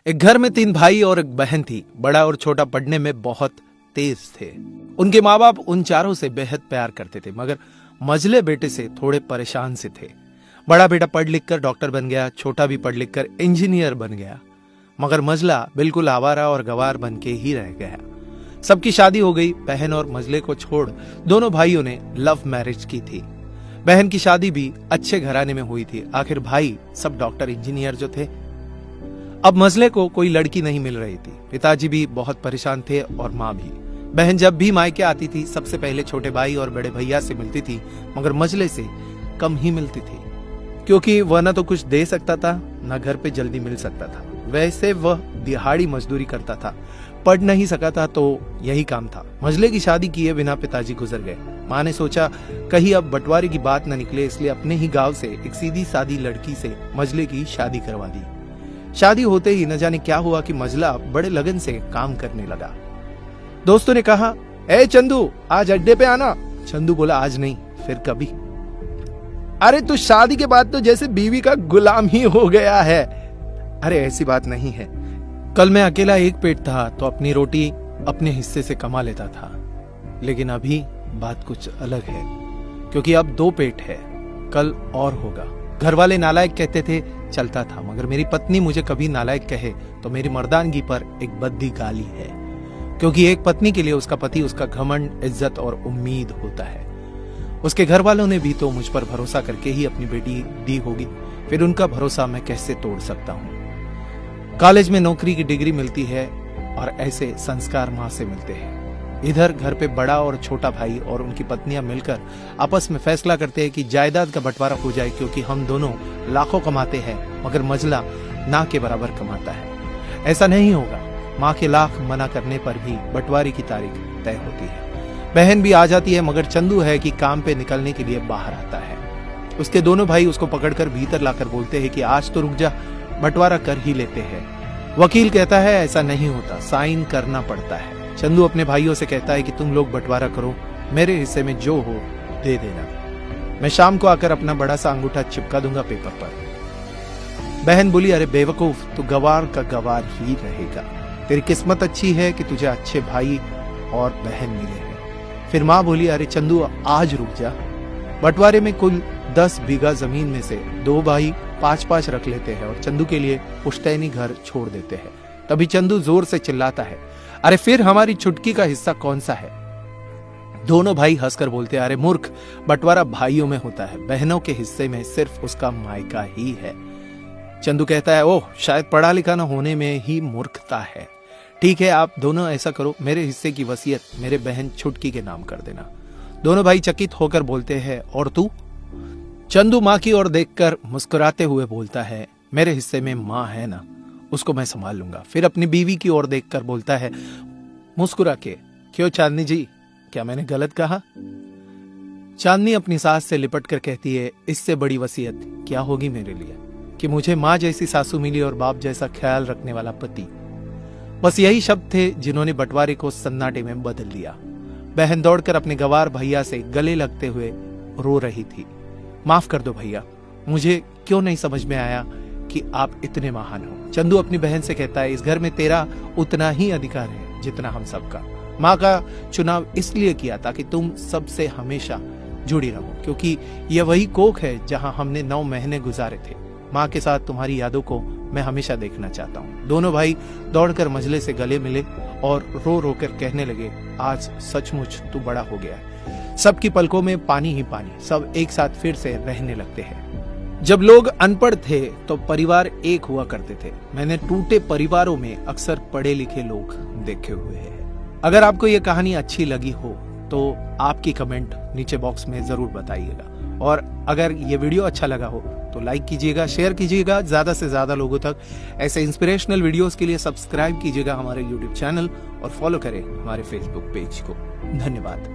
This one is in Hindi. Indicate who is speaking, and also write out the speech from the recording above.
Speaker 1: एक घर में 3 भाई और एक बहन थी। बड़ा और छोटा पढ़ने में बहुत तेज थे। उनके माँ बाप उन चारों से बेहद प्यार करते थे, मगर मझले बेटे से थोड़े परेशान से थे। बड़ा बेटा पढ़ लिख कर डॉक्टर बन गया, छोटा भी पढ़ लिख कर इंजीनियर बन गया, मगर मझला बिल्कुल आवारा और गवार बन के ही रह गया। सबकी शादी हो गई। बहन और मझले को छोड़ दोनों भाइयों ने लव मैरिज की थी। बहन की शादी भी अच्छे घराने में हुई थी। आखिर भाई सब डॉक्टर इंजीनियर जो थे। अब मझले को कोई लड़की नहीं मिल रही थी। पिताजी भी बहुत परेशान थे और माँ भी। बहन जब भी मायके आती थी सबसे पहले छोटे भाई और बड़े भैया से मिलती थी, मगर मझले से कम ही मिलती थी, क्योंकि वह न तो कुछ दे सकता था न घर पे जल्दी मिल सकता था। वैसे वह दिहाड़ी मजदूरी करता था, पढ़ नहीं सका था तो यही काम था। मझले की शादी किए बिना पिताजी गुजर गए। माँ ने सोचा कहीं अब बंटवारे की बात न निकले, इसलिए अपने ही गांव से एक सीधी सादी लड़की से मझले की शादी करवा दी। शादी होते ही न जाने क्या हुआ कि मझला बड़े लगन से काम करने लगा। दोस्तों ने कहा, ए चंदू आज अड्डे पे आना। चंदू बोला, आज नहीं, फिर कभी। अरे तू शादी के बाद तो जैसे बीवी का गुलाम ही हो गया है। अरे ऐसी बात नहीं है, कल मैं अकेला एक पेट था तो अपनी रोटी अपने हिस्से से कमा लेता था, लेकिन अभी बात कुछ अलग है, क्योंकि अब 2 पेट है, कल और होगा। घर वाले नालायक कहते थे, चलता था, मगर मेरी पत्नी मुझे कभी नालायक कहे तो मेरी मर्दानगी पर एक बद्दी गाली है, क्योंकि एक पत्नी के लिए उसका पति उसका घमंड, इज्जत और उम्मीद होता है। उसके घर वालों ने भी तो मुझ पर भरोसा करके ही अपनी बेटी दी होगी, फिर उनका भरोसा मैं कैसे तोड़ सकता हूँ। कॉलेज में नौकरी की डिग्री मिलती है और ऐसे संस्कार माँ से मिलते हैं। इधर घर पे बड़ा और छोटा भाई और उनकी पत्नियां मिलकर आपस में फैसला करते हैं कि जायदाद का बंटवारा हो जाए, क्योंकि हम दोनों लाखों कमाते हैं मगर मझला ना के बराबर कमाता है। ऐसा नहीं होगा। माँ के लाख मना करने पर भी बंटवारे की तारीख तय होती है। बहन भी आ जाती है, मगर चंदू है कि काम पे निकलने के लिए बाहर आता है। उसके दोनों भाई उसको पकड़कर भीतर लाकर बोलते हैं कि आज तो रुक जा, बंटवारा कर ही लेते हैं। वकील कहता है ऐसा नहीं होता, साइन करना पड़ता है। चंदू अपने भाइयों से कहता है कि तुम लोग बंटवारा करो, मेरे हिस्से में जो हो दे देना, मैं शाम को आकर अपना बड़ा सा अंगूठा चिपका दूंगा पेपर पर। बहन बोली, अरे बेवकूफ, तू गवार का गवार ही रहेगा। तेरी किस्मत अच्छी है कि तुझे अच्छे भाई और बहन मिले हैं। फिर माँ बोली, अरे चंदू आज रुक जा, बंटवारे में कुल 10 बीघा जमीन में से 2 भाई 5-5 रख लेते हैं और चंदू के लिए पुश्तैनी घर छोड़ देते हैं। तभी चंदू जोर से चिल्लाता है, अरे फिर हमारी छुटकी का हिस्सा कौन सा है? दोनों भाई हंसकर बोलते हैं, अरे मूर्ख, बंटवारा भाइयों में होता है, बहनों के हिस्से में सिर्फ उसका मायका ही है। चंदू कहता है, ओह, शायद पढ़ा लिखा न होने में ही मूर्खता है। ठीक है, आप दोनों ऐसा करो, मेरे हिस्से की वसीयत मेरे बहन छुटकी के नाम कर देना। दोनों भाई चकित होकर बोलते हैं, और तू? चंदू माँ की ओर देखकर मुस्कुराते हुए बोलता है, मेरे हिस्से में माँ है ना, उसको मैं संभाल लूंगा। फिर अपनी बीवी की ओर देखकर बोलता है मुस्कुरा के, क्यों चांदनी जी, क्या मैंने गलत कहा? चांदनी अपनी सास से लिपट कर कहती है, इससे बड़ी वसीयत क्या होगी मेरे लिए कि मुझे माँ जैसी सासू मिली और बाप जैसा ख्याल रखने वाला पति। बस यही शब्द थे जिन्होंने बंटवारे को सन्नाटे में बदल दिया। बहन दौड़कर अपने गवार भैया से गले लगते हुए रो रही थी, माफ कर दो भैया, मुझे क्यों नहीं समझ में आया कि आप इतने महान हो। चंदू अपनी बहन से कहता है, इस घर में तेरा उतना ही अधिकार है जितना हम सबका। माँ का चुनाव इसलिए किया ताकि तुम सबसे हमेशा जुड़ी रहो, क्योंकि यह वही कोख है जहां हमने 9 महीने गुजारे थे। माँ के साथ तुम्हारी यादों को मैं हमेशा देखना चाहता हूँ। दोनों भाई दौड़कर मझले से गले मिले और रो रो कर कहने लगे, आज सचमुच तू बड़ा हो गया है। सबकी पलकों में पानी ही पानी, सब एक साथ फिर से रहने लगते हैं। जब लोग अनपढ़ थे तो परिवार एक हुआ करते थे। मैंने टूटे परिवारों में अक्सर पढ़े लिखे लोग देखे हुए हैं। अगर आपको ये कहानी अच्छी लगी हो तो आपकी कमेंट नीचे बॉक्स में जरूर बताइएगा, और अगर ये वीडियो अच्छा लगा हो तो लाइक कीजिएगा, शेयर कीजिएगा ज्यादा से ज्यादा लोगों तक। ऐसे इंस्पिरेशनल वीडियोस के लिए सब्सक्राइब कीजिएगा हमारे YouTube चैनल और फॉलो करें हमारे Facebook पेज को। धन्यवाद।